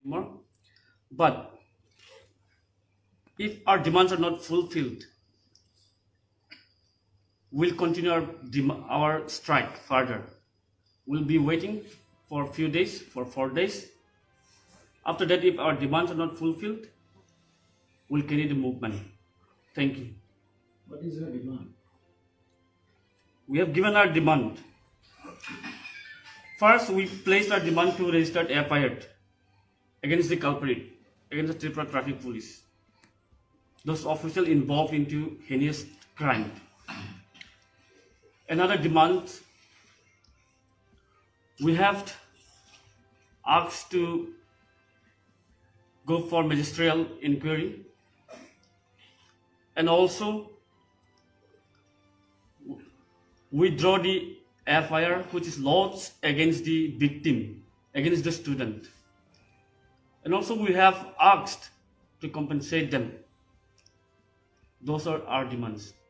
more. But if our demands are not fulfilled, we'll continue our strike further. We'll be waiting for a few days, for 4 days. After that, if our demands are not fulfilled, we'll carry the movement. Thank you. What is your demand? We have given our demand. First, we placed our demand to register FIR against the culprit, against the Tripura Traffic Police. Those officials involved into heinous crime. Another demand, we have asked to go for magisterial inquiry, and also withdraw the FIR which is lodged against the victim, against the student. And also we have asked to compensate them. Those are our demands.